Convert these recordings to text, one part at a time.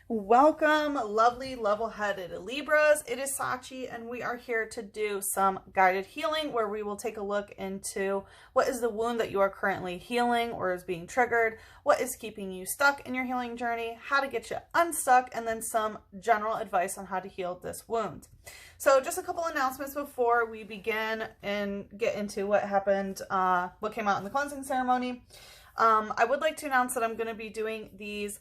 Welcome, lovely, level-headed Libras. It is Sachi, and we are here to do some guided healing where we will take a look into what is the wound that you are currently healing or is being triggered, what is keeping you stuck in your healing journey, how to get you unstuck, and then some general advice on how to heal this wound. So just a couple announcements before we begin and get into what happened, what came out in the cleansing ceremony. I would like to announce that I'm going to be doing these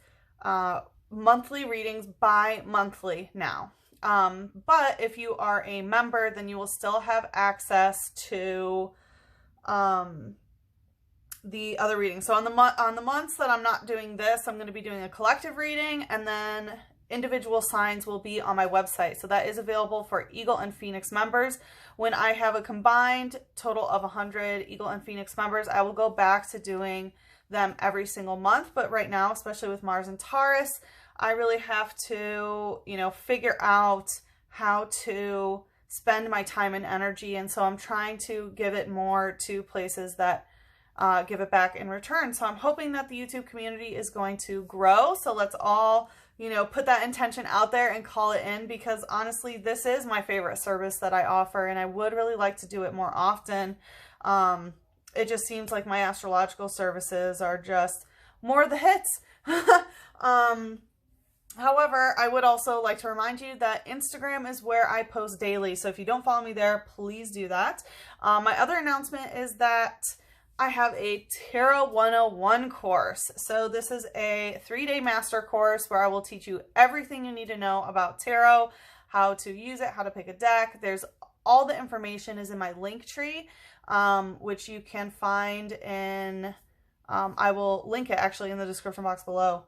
monthly readings bi-monthly now. But if you are a member, then you will still have access to the other readings. So on the months that I'm not doing this, I'm going to be doing a collective reading, and then individual signs will be on my website. So that is available for Eagle and Phoenix members. When I have a combined total of 100 Eagle and Phoenix members, I will go back to doing them every single month. But right now, especially with Mars and Taurus, I really have to, figure out how to spend my time and energy. And so I'm trying to give it more to places that give it back in return. So I'm hoping that the YouTube community is going to grow. So let's all, put that intention out there and call it in, because honestly, this is my favorite service that I offer, and I would really like to do it more often. It just seems like my astrological services are just more of the hits. However, I would also like to remind you that Instagram is where I post daily. So if you don't follow me there, please do that. My other announcement is that I have a Tarot 101 course. So this is a 3-day master course where I will teach you everything you need to know about tarot, how to use it, how to pick a deck. There's all the information is in my link tree, which you can find in, I will link it actually in the description box below.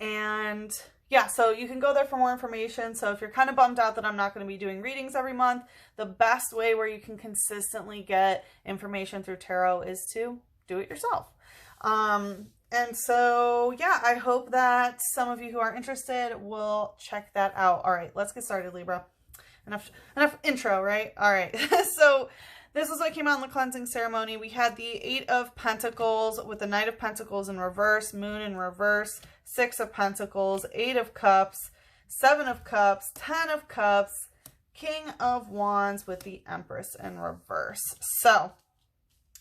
And yeah, so you can go there for more information. So if you're kind of bummed out that I'm not going to be doing readings every month, the best way where you can consistently get information through tarot is to do it yourself. And so, yeah, I hope that some of you who are interested will check that out. All right, let's get started, Libra. Enough intro, right? All right. So this is what came out in the cleansing ceremony. We had the 8 of Pentacles with the Knight of Pentacles in reverse, Moon in reverse, 6 of Pentacles, 8 of Cups, 7 of Cups, 10 of Cups, King of Wands with the Empress in reverse. So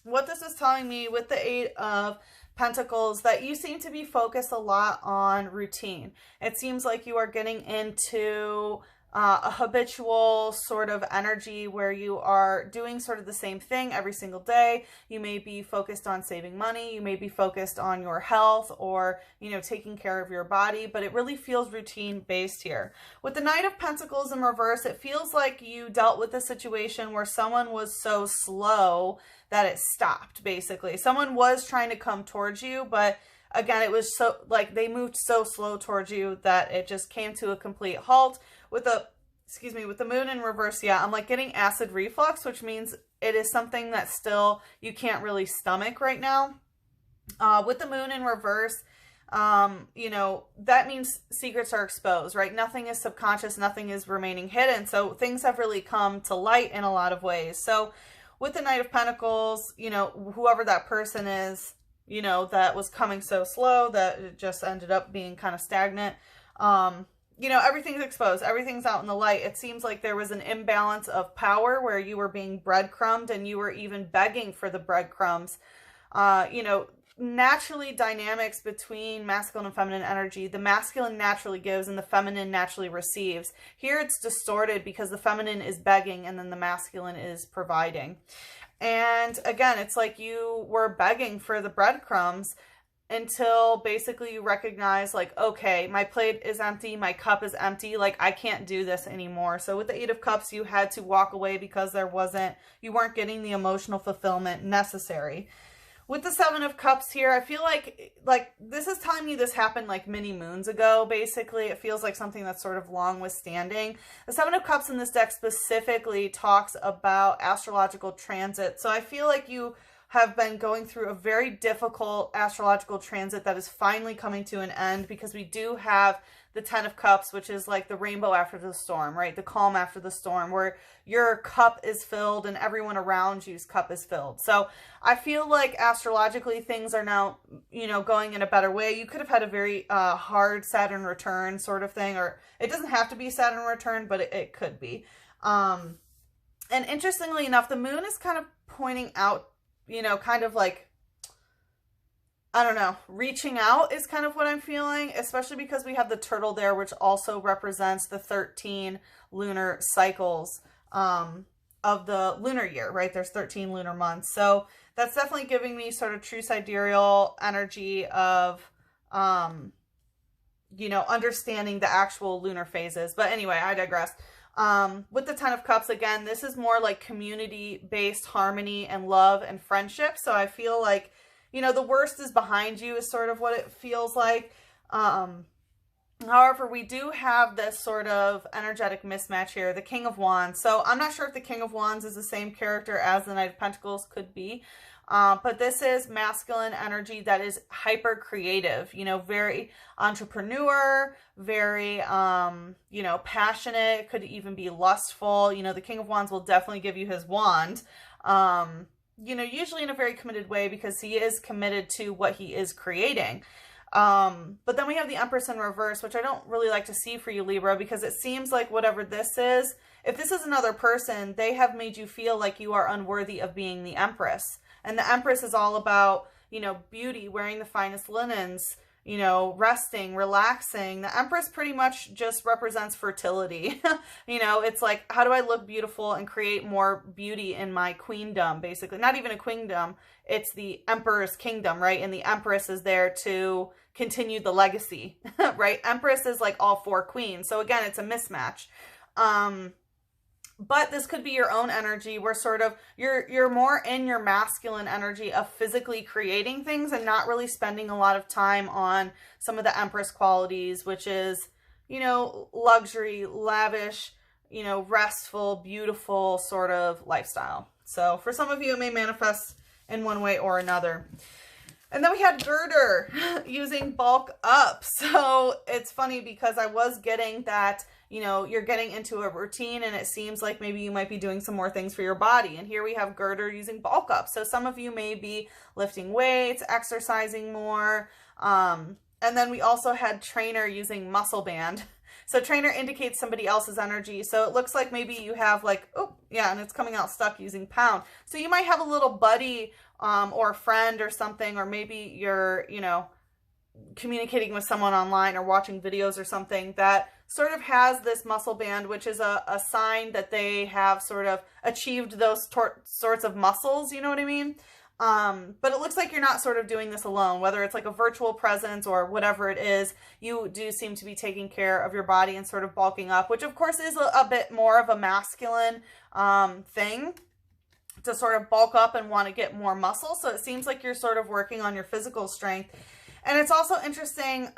what this is telling me with the 8 of Pentacles, that you seem to be focused a lot on routine. It seems like you are getting into a habitual sort of energy where you are doing sort of the same thing every single day. You may be focused on saving money. You may be focused on your health or, taking care of your body, but it really feels routine based here. With the Knight of Pentacles in reverse, it feels like you dealt with a situation where someone was so slow that it stopped, basically. Someone was trying to come towards you, but again, it was so, they moved so slow towards you that it just came to a complete halt. With the Moon in reverse, yeah, I'm getting acid reflux, which means it is something that still you can't really stomach right now. With the Moon in reverse, that means secrets are exposed, right? Nothing is subconscious, nothing is remaining hidden. So things have really come to light in a lot of ways. So with the Knight of Pentacles, whoever that person is, that was coming so slow that it just ended up being kind of stagnant. Everything's exposed. Everything's out in the light. It seems like there was an imbalance of power where you were being breadcrumbed and you were even begging for the breadcrumbs. Naturally dynamics between masculine and feminine energy. The masculine naturally gives and the feminine naturally receives. Here it's distorted because the feminine is begging and then the masculine is providing. And again, it's like you were begging for the breadcrumbs until basically you recognize okay, my plate is empty, my cup is empty, I can't do this anymore. So with the 8 of Cups, you had to walk away because you weren't getting the emotional fulfillment necessary. With the 7 of Cups here, I feel like this is telling me this happened many moons ago, basically. It feels like something that's sort of long withstanding. The 7 of Cups in this deck specifically talks about astrological transit. So I feel like you have been going through a very difficult astrological transit that is finally coming to an end, because we do have the 10 of Cups, which is like the rainbow after the storm, right? The calm after the storm, where your cup is filled and everyone around you's cup is filled. So I feel like astrologically things are now, you know, going in a better way. You could have had a very hard Saturn return sort of thing, or it doesn't have to be Saturn return, but it could be. And interestingly enough, the moon is kind of pointing out, you know, kind of like, I don't know, reaching out is kind of what I'm feeling, especially because we have the turtle there, which also represents the 13 lunar cycles of the lunar year, right? There's 13 lunar months. So that's definitely giving me sort of true sidereal energy of, you know, understanding the actual lunar phases. But anyway, I digress. With the 10 of Cups, again, this is more like community-based harmony and love and friendship. So I feel like, you know, the worst is behind you is sort of what it feels like. However, we do have this sort of energetic mismatch here, the King of Wands. So I'm not sure if the King of Wands is the same character as the Knight of Pentacles, could be. But this is masculine energy that is hyper creative, you know, very entrepreneur, very, you know, passionate, could even be lustful. You know, the King of Wands will definitely give you his wand. You know, usually in a very committed way, because he is committed to what he is creating. But then we have the Empress in reverse, which I don't really like to see for you, Libra, because it seems like whatever this is, if this is another person, they have made you feel like you are unworthy of being the Empress. And the Empress is all about, you know, beauty, wearing the finest linens, you know, resting, relaxing. The Empress pretty much just represents fertility. You know, it's like, how do I look beautiful and create more beauty in my queendom, basically? Not even a queendom, it's the Emperor's kingdom, right? And the Empress is there to continue the legacy, right? Empress is like all four queens. So again, it's a mismatch. But this could be your own energy where sort of you're more in your masculine energy of physically creating things and not really spending a lot of time on some of the Empress qualities, which is, you know, luxury, lavish, you know, restful, beautiful sort of lifestyle. So for some of you, it may manifest in one way or another. And then we had Girder using bulk up. So it's funny because I was getting that, you know, you're getting into a routine and it seems like maybe you might be doing some more things for your body. And here we have Girder using bulk up. So some of you may be lifting weights, exercising more. And then we also had Trainer using muscle band. So Trainer indicates somebody else's energy. So it looks like maybe you have like, oh yeah, and it's coming out stuck using pound. So you might have a little buddy or a friend or something, or maybe you're, you know, communicating with someone online or watching videos or something that sort of has this muscle band, which is a sign that they have sort of achieved those sorts of muscles, you know what I mean? But it looks like you're not sort of doing this alone, whether it's like a virtual presence or whatever it is. You do seem to be taking care of your body and sort of bulking up, which of course is a bit more of a masculine thing, to sort of bulk up and want to get more muscle. So it seems like you're sort of working on your physical strength. And it's also interesting,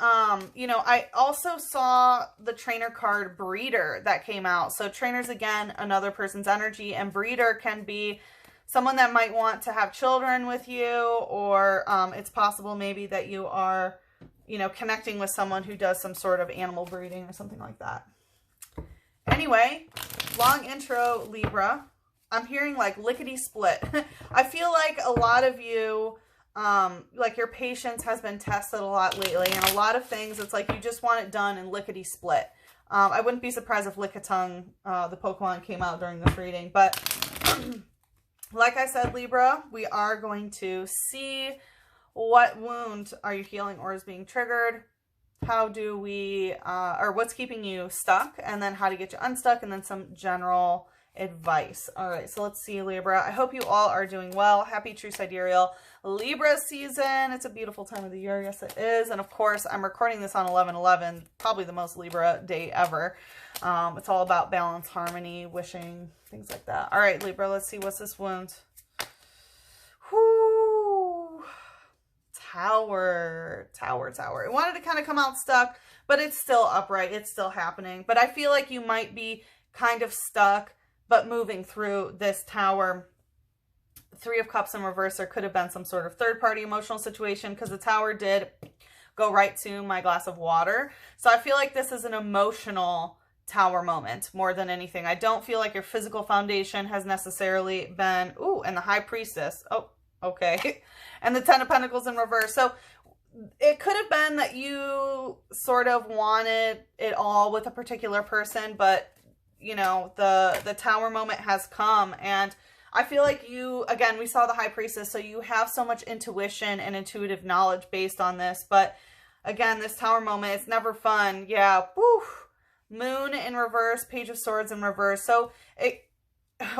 you know, I also saw the Trainer card Breeder that came out. So Trainer's, again, another person's energy, and Breeder can be someone that might want to have children with you, or it's possible maybe that you are, you know, connecting with someone who does some sort of animal breeding or something like that. Anyway, long intro, Libra. I'm hearing like lickety split. I feel like a lot of you, like your patience has been tested a lot lately, and a lot of things, it's like you just want it done in lickety split. I wouldn't be surprised if Lickitung, the Pokemon, came out during this reading, but like I said, Libra, we are going to see what wound are you healing or is being triggered. How do we, or what's keeping you stuck, and then how to get you unstuck, and then some general advice. All right, so let's see, Libra. I hope you all are doing well. Happy True Sidereal Libra season. It's a beautiful time of the year. Yes, it is. And of course, I'm recording this on 11/11, probably the most Libra day ever. It's all about balance, harmony, wishing, things like that. All right, Libra, let's see. What's this wound? Whoo! Tower. It wanted to kind of come out stuck, but it's still upright. It's still happening. But I feel like you might be kind of stuck, but moving through this Tower Three of Cups in reverse, there could have been some sort of third-party emotional situation because the Tower did go right to my glass of water. So I feel like this is an emotional Tower moment more than anything. I don't feel like your physical foundation has necessarily been, ooh, and the High Priestess. Oh, okay. And the Ten of Pentacles in reverse. So it could have been that you sort of wanted it all with a particular person, but, you know, the Tower moment has come, and I feel like you, again, we saw the High Priestess, so you have so much intuition and intuitive knowledge based on this, but again, this Tower moment, it's never fun. Yeah, woo. Moon in reverse, Page of Swords in reverse. So,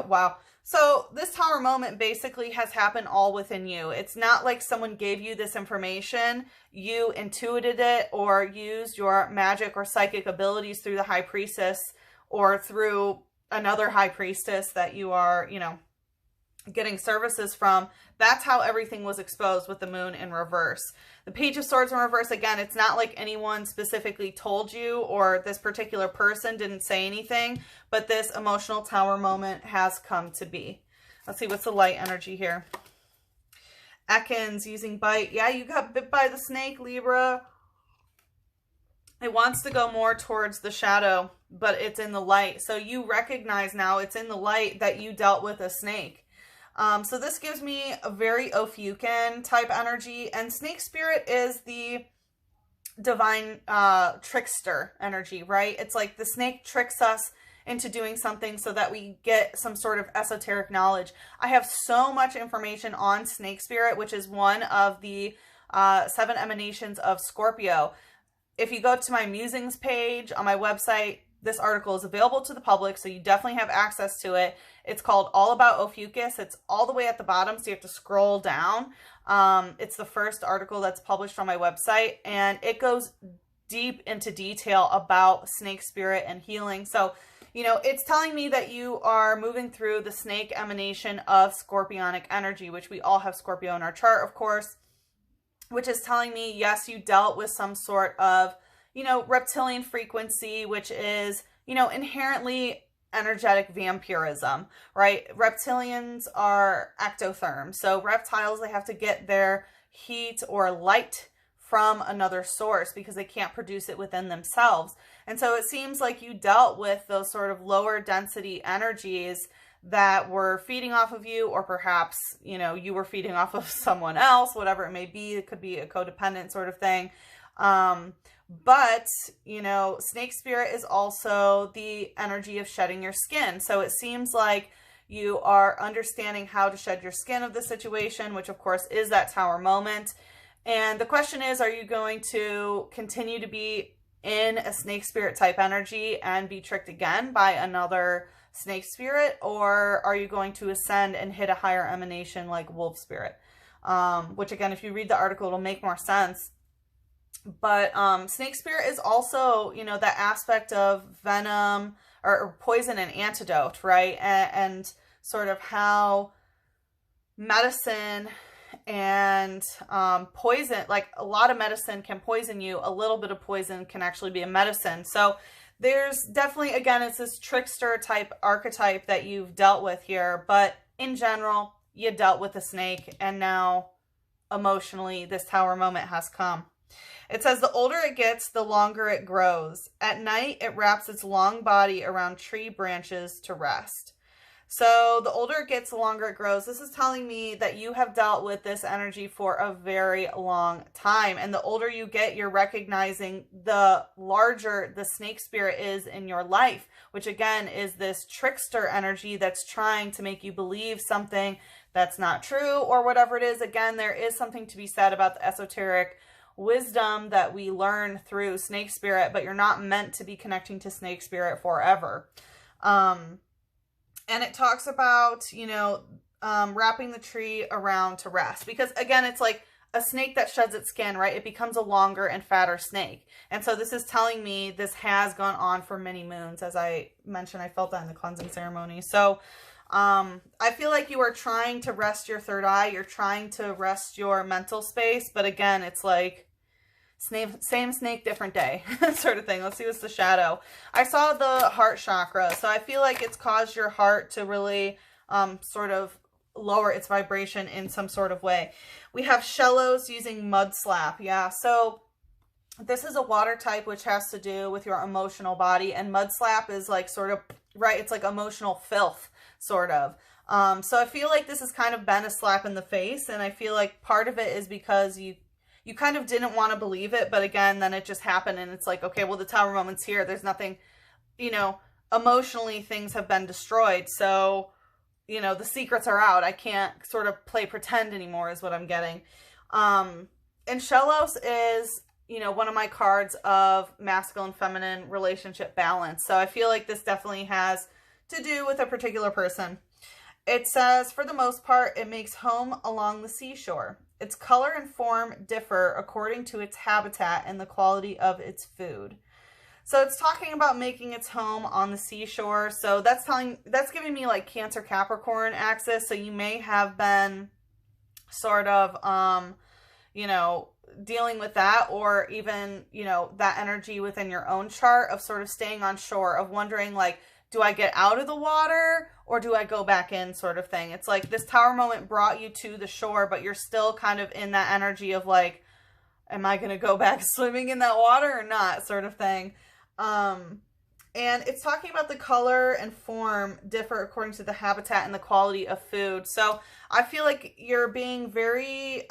wow. So this Tower moment basically has happened all within you. It's not like someone gave you this information, you intuited it or used your magic or psychic abilities through the High Priestess or through another High Priestess that you are, you know, getting services from. That's how everything was exposed with the Moon in reverse. The Page of Swords in reverse, again, it's not like anyone specifically told you or this particular person didn't say anything, but this emotional Tower moment has come to be. Let's see, what's the light energy here? Ekans using bite. Yeah, you got bit by the snake, Libra. It wants to go more towards the shadow, but it's in the light. So you recognize now it's in the light that you dealt with a snake. So this gives me a very Ophiucan type energy, and snake spirit is the divine trickster energy, right? It's like the snake tricks us into doing something so that we get some sort of esoteric knowledge. I have so much information on snake spirit, which is one of the 7 emanations of Scorpio. If you go to my musings page on my website, this article is available to the public, so you definitely have access to it. It's called All About Ophiuchus. It's all the way at the bottom, so you have to scroll down. It's the first article that's published on my website, and it goes deep into detail about snake spirit and healing. So, you know, it's telling me that you are moving through the snake emanation of scorpionic energy, which we all have Scorpio in our chart, of course, which is telling me, yes, you dealt with some sort of, you know, reptilian frequency, which is, you know, inherently energetic vampirism, right? Reptilians are ectotherms. So reptiles, they have to get their heat or light from another source because they can't produce it within themselves. And so it seems like you dealt with those sort of lower density energies that were feeding off of you, or perhaps, you know, you were feeding off of someone else, whatever it may be. It could be a codependent sort of thing. But, you know, snake spirit is also the energy of shedding your skin. So it seems like you are understanding how to shed your skin of the situation, which of course is that Tower moment. And the question is, are you going to continue to be in a snake spirit type energy and be tricked again by another snake spirit? Or are you going to ascend and hit a higher emanation like wolf spirit? Which again, if you read the article, it'll make more sense. But snake spirit is also, you know, that aspect of venom or poison and antidote, right? And sort of how medicine and poison, like a lot of medicine can poison you. A little bit of poison can actually be a medicine. So there's definitely, again, it's this trickster type archetype that you've dealt with here. But in general, you dealt with a snake, and now emotionally, this Tower moment has come. It says, the older it gets, the longer it grows. At night, it wraps its long body around tree branches to rest. So the older it gets, the longer it grows. This is telling me that you have dealt with this energy for a very long time. And the older you get, you're recognizing the larger the snake spirit is in your life, which again is this trickster energy that's trying to make you believe something that's not true or whatever it is. Again, there is something to be said about the esoteric wisdom that we learn through snake spirit, but you're not meant to be connecting to snake spirit forever. And it talks about, you know, wrapping the tree around to rest, because again, it's like a snake that sheds its skin, right? It becomes a longer and fatter snake. And so this is telling me this has gone on for many moons. As I mentioned, I felt that in the cleansing ceremony. So I feel like you are trying to rest your third eye. You're trying to rest your mental space. But again, it's like same snake, different day sort of thing. Let's see what's the shadow. I saw the heart chakra. So I feel like it's caused your heart to really sort of lower its vibration in some sort of way. We have Shellos using mud slap. Yeah, so this is a water type, which has to do with your emotional body, and mud slap is like sort of, right, it's like emotional filth, sort of. So I feel like this has kind of been a slap in the face, and I feel like part of it is because you kind of didn't want to believe it, but again, then it just happened, and it's like, okay, well, the Tower moment's here. There's nothing, you know, emotionally things have been destroyed, so, you know, the secrets are out. I can't sort of play pretend anymore is what I'm getting. And Shellos is, you know, one of my cards of masculine feminine relationship balance. So I feel like this definitely has to do with a particular person. It says, for the most part, it makes home along the seashore. Its color and form differ according to its habitat and the quality of its food. So it's talking about making its home on the seashore. So that's giving me like Cancer Capricorn axis. So you may have been sort of, you know, dealing with that, or even, you know, that energy within your own chart of sort of staying on shore, of wondering like, do I get out of the water or do I go back in, sort of thing. It's like this Tower moment brought you to the shore, but you're still kind of in that energy of like, am I going to go back swimming in that water or not, sort of thing. And it's talking about the color and form differ according to the habitat and the quality of food. So I feel like you're being very,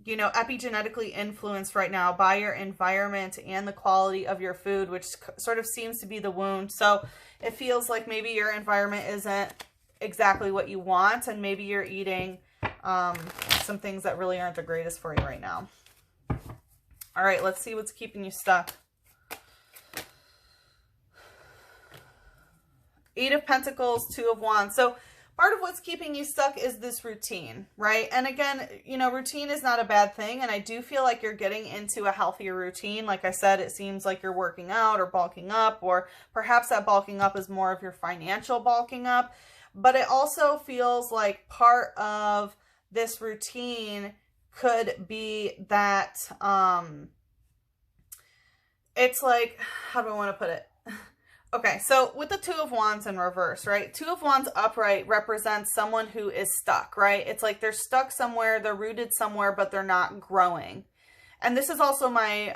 you know, epigenetically influenced right now by your environment and the quality of your food, which sort of seems to be the wound. So it feels like maybe your environment isn't exactly what you want, and maybe you're eating some things that really aren't the greatest for you right now. All right, let's see what's keeping you stuck. Eight of Pentacles, Two of Wands. So part of what's keeping you stuck is this routine, right? And again, you know, routine is not a bad thing. And I do feel like you're getting into a healthier routine. Like I said, it seems like you're working out or bulking up, or perhaps that bulking up is more of your financial bulking up. But it also feels like part of this routine could be that, it's like, how do I want to put it? Okay, so with the Two of Wands in reverse, right? Two of Wands upright represents someone who is stuck, right? It's like they're stuck somewhere, they're rooted somewhere, but they're not growing. And this is also my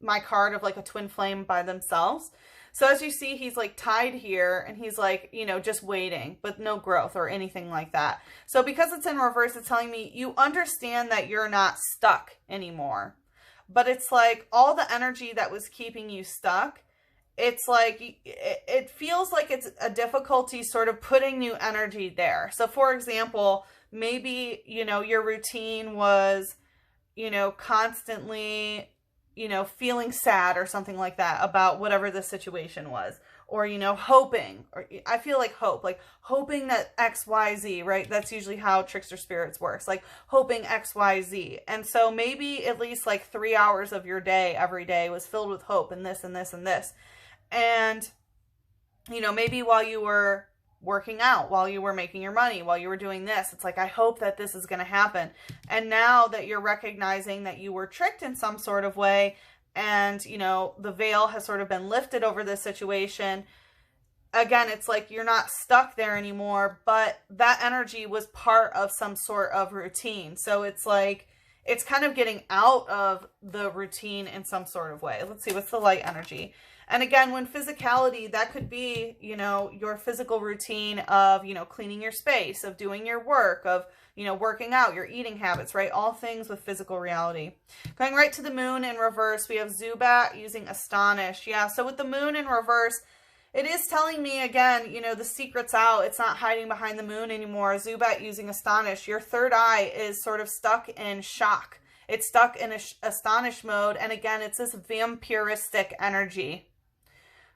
my card of like a twin flame by themselves. So as you see, he's like tied here, and he's like, you know, just waiting, but no growth or anything like that. So because it's in reverse, it's telling me you understand that you're not stuck anymore. But it's like all the energy that was keeping you stuck, it's like, it feels like it's a difficulty sort of putting new energy there. So for example, maybe, you know, your routine was, you know, constantly, you know, feeling sad or something like that about whatever the situation was, or, you know, hoping, or I feel like hope, like hoping that X, Y, Z, right? That's usually how trickster spirits works, like hoping X, Y, Z. And so maybe at least like 3 hours of your day every day was filled with hope and this and this and this. And, you know, maybe while you were working out, while you were making your money, while you were doing this, it's like, I hope that this is going to happen. And now that you're recognizing that you were tricked in some sort of way, and, you know, the veil has sort of been lifted over this situation, again, it's like you're not stuck there anymore, but that energy was part of some sort of routine. So it's like, it's kind of getting out of the routine in some sort of way. Let's see, what's the light energy? And again, when physicality, that could be, you know, your physical routine of, you know, cleaning your space, of doing your work, of, you know, working out, your eating habits, right? All things with physical reality. Going right to the moon in reverse, we have Zubat using Astonish. Yeah, so with the moon in reverse, it is telling me, again, you know, the secret's out. It's not hiding behind the moon anymore. Zubat using Astonish. Your third eye is sort of stuck in shock. It's stuck in Astonish mode. And again, it's this vampiristic energy,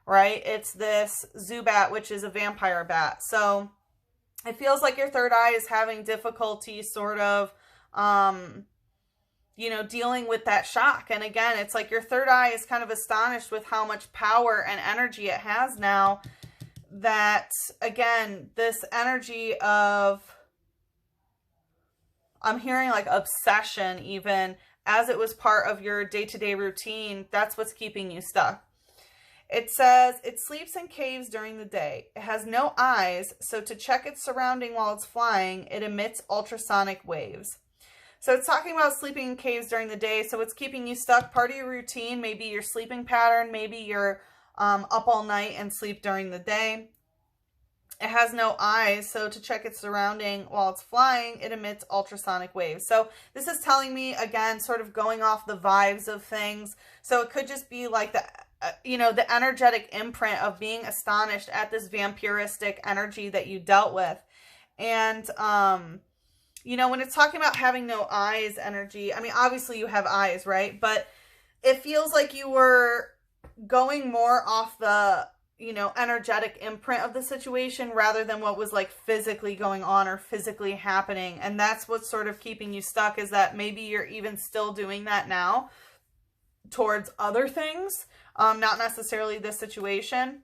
right? It's this Zubat, which is a vampire bat. So it feels like your third eye is having difficulty sort of, you know, dealing with that shock. And again, it's like your third eye is kind of astonished with how much power and energy it has now, that, again, this energy of, I'm hearing like obsession, even as it was part of your day-to-day routine, that's what's keeping you stuck. It says, it sleeps in caves during the day. It has no eyes, so to check its surrounding while it's flying, it emits ultrasonic waves. So it's talking about sleeping in caves during the day, so it's keeping you stuck. Part of your routine, maybe your sleeping pattern, maybe you're up all night and sleep during the day. It has no eyes, so to check its surrounding while it's flying, it emits ultrasonic waves. So this is telling me, again, sort of going off the vibes of things. So it could just be like the, the energetic imprint of being astonished at this vampiristic energy that you dealt with. And, when it's talking about having no eyes energy, I mean, obviously you have eyes, right? But it feels like you were going more off the energetic imprint of the situation rather than what was like physically going on or physically happening. And that's what's sort of keeping you stuck, is that maybe you're even still doing that now towards other things, not necessarily this situation.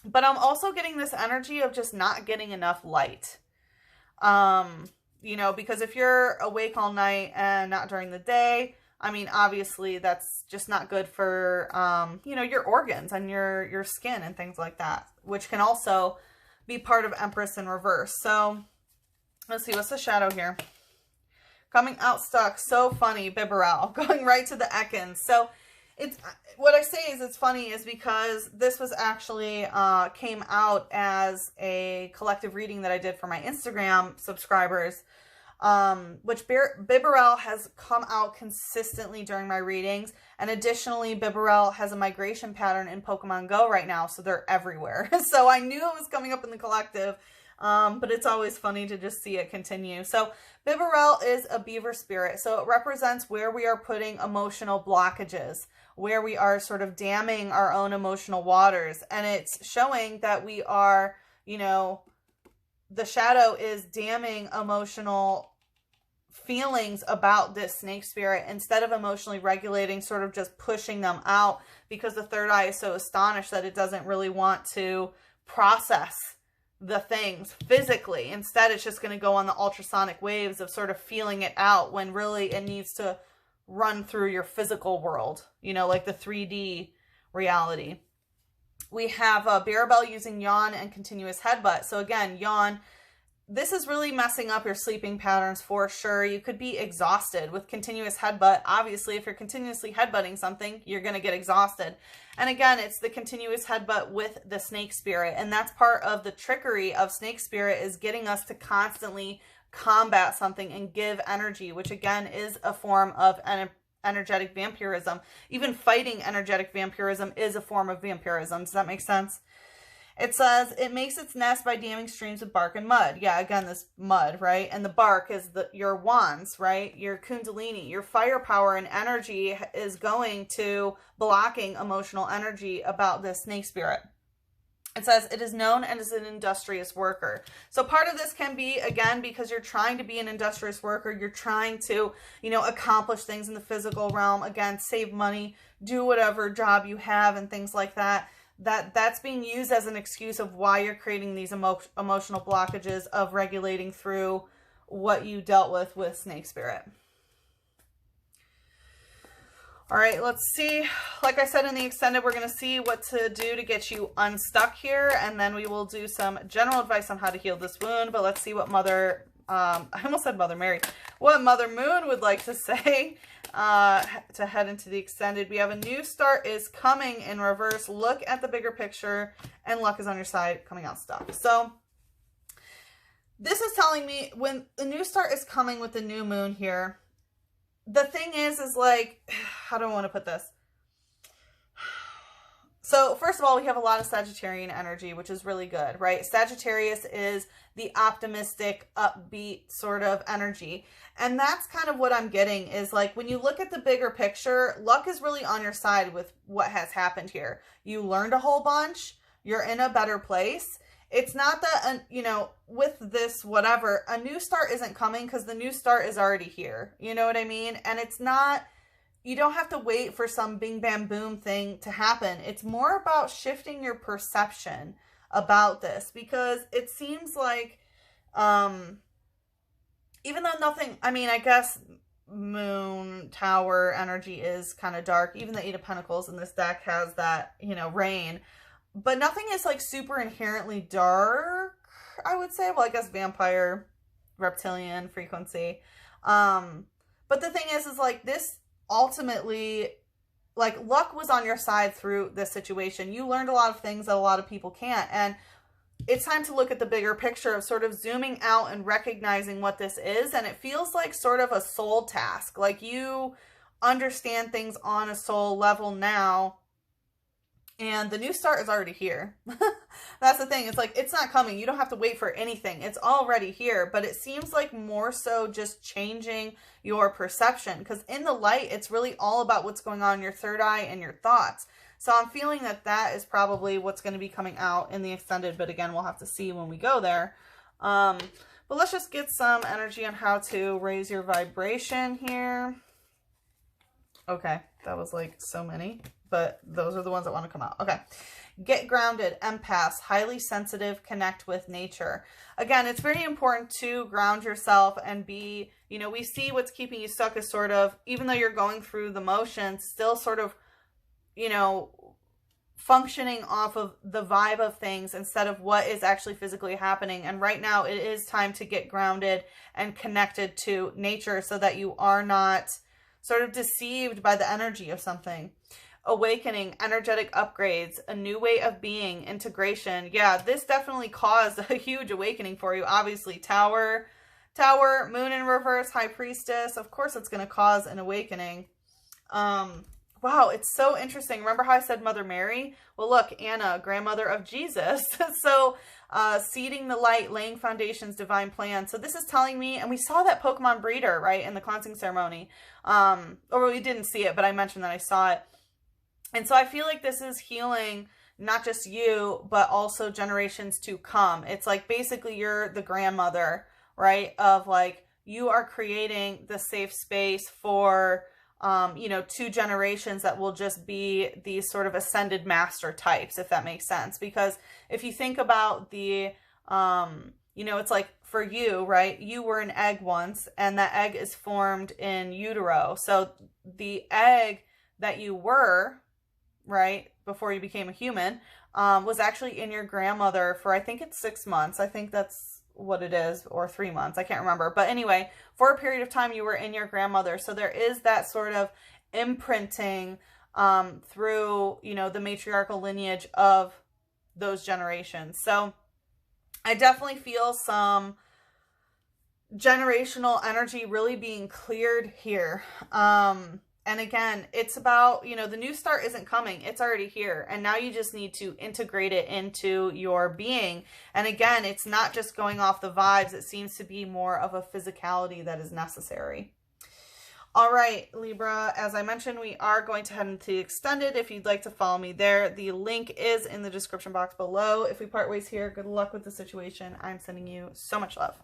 But I'm also getting this energy of just not getting enough light. Because if you're awake all night and not during the day, I mean, obviously that's just not good for, your organs and your skin and things like that, which can also be part of Empress in reverse. So let's see, what's the shadow here? Coming out stuck. So funny, Bibarel, going right to the Ekans. So it's, what I say is it's funny is because this was actually, came out as a collective reading that I did for my Instagram subscribers. Which Bibarel has come out consistently during my readings. And additionally, Bibarel has a migration pattern in Pokemon Go right now, so they're everywhere. So I knew it was coming up in the collective, but it's always funny to just see it continue. So Bibarel is a beaver spirit, so it represents where we are putting emotional blockages, where we are sort of damming our own emotional waters. And it's showing that we are, the shadow is damming emotional feelings about this snake spirit instead of emotionally regulating, sort of just pushing them out, because the third eye is so astonished that it doesn't really want to process the things physically. Instead, it's just going to go on the ultrasonic waves of sort of feeling it out, when really it needs to run through your physical world, like the 3D reality. We have Bibarel using yawn and continuous headbutt. So again, yawn, this is really messing up your sleeping patterns for sure. You could be exhausted with continuous headbutt. Obviously, if you're continuously headbutting something, you're going to get exhausted. And again, it's the continuous headbutt with the snake spirit. And that's part of the trickery of snake spirit, is getting us to constantly combat something and give energy, which again is a form of energetic vampirism. Even fighting energetic vampirism is a form of vampirism. Does that make sense? It says it makes its nest by damming streams of bark and mud. Yeah, again, this mud, right? And the bark is your wands, right? Your kundalini, your firepower and energy is going to blocking emotional energy about this snake spirit. It says it is known as an industrious worker. So part of this can be, again, because you're trying to be an industrious worker. You're trying to, accomplish things in the physical realm. Again, save money, do whatever job you have and things like that. That's being used as an excuse of why you're creating these emotional blockages of regulating through what you dealt with snake spirit. All right, let's see. Like I said in the extended, we're going to see what to do to get you unstuck here, and then we will do some general advice on how to heal this wound. But let's see what I almost said Mother Mary, what Mother Moon would like to say to head into the extended. We have a new start is coming in reverse. Look at the bigger picture, and luck is on your side, coming out stuck. So this is telling me when the new start is coming with the new moon here, the thing is like, how do I want to put this? So first of all, we have a lot of Sagittarian energy, which is really good, right? Sagittarius is the optimistic, upbeat sort of energy. And that's kind of what I'm getting is like, when you look at the bigger picture, luck is really on your side with what has happened here. You learned a whole bunch. You're in a better place. It's not that, with this, whatever, a new start isn't coming because the new start is already here. You know what I mean? And it's not, you don't have to wait for some bing, bam, boom thing to happen. It's more about shifting your perception about this, because it seems like, even though nothing, I mean, I guess moon tower energy is kind of dark. Even the Eight of Pentacles in this deck has that, you know, rain. But nothing is like super inherently dark, I would say. Well, I guess vampire, reptilian frequency. But the thing is like this ultimately, like luck was on your side through this situation. You learned a lot of things that a lot of people can't. And it's time to look at the bigger picture of sort of zooming out and recognizing what this is. And it feels like sort of a soul task. Like you understand things on a soul level now. And the new start is already here. That's the thing. It's like, it's not coming. You don't have to wait for anything. It's already here. But it seems like more so just changing your perception. Because in the light, it's really all about what's going on in your third eye and your thoughts. So I'm feeling that that is probably what's going to be coming out in the extended. But again, we'll have to see when we go there. But let's just get some energy on how to raise your vibration here. Okay, that was like so many, but those are the ones that want to come out. Okay, get grounded, empaths, highly sensitive, connect with nature. Again, it's very important to ground yourself and be, you know, we see what's keeping you stuck is sort of, even though you're going through the motions, still sort of, you know, functioning off of the vibe of things instead of what is actually physically happening. And right now it is time to get grounded and connected to nature so that you are not sort of deceived by the energy of something. Awakening, energetic upgrades, a new way of being, integration. Yeah, this definitely caused a huge awakening for you. Obviously, Tower, Moon in reverse, High Priestess. Of course, it's going to cause an awakening. Wow, it's so interesting. Remember how I said Mother Mary? Well, look, Anna, grandmother of Jesus. So, seeding the light, laying foundations, divine plan. So this is telling me, and we saw that Pokemon breeder, right, in the cleansing ceremony. Or we didn't see it, but I mentioned that I saw it. And so I feel like this is healing not just you, but also generations to come. It's like basically you're the grandmother, right, of like you are creating the safe space for you know, 2 generations that will just be these sort of ascended master types, if that makes sense. Because if you think about the, you know, it's like for you, right, you were an egg once, and that egg is formed in utero. So the egg that you were, right, before you became a human, was actually in your grandmother for, I think it's 6 months. I think that's what it is, or 3 months. I can't remember. But anyway, for a period of time, you were in your grandmother. So there is that sort of imprinting through, you know, the matriarchal lineage of those generations. So I definitely feel some generational energy really being cleared here. And again, it's about, you know, the new start isn't coming. It's already here. And now you just need to integrate it into your being. And again, it's not just going off the vibes. It seems to be more of a physicality that is necessary. All right, Libra, as I mentioned, we are going to head into the extended. If you'd like to follow me there, the link is in the description box below. If we part ways here, good luck with the situation. I'm sending you so much love.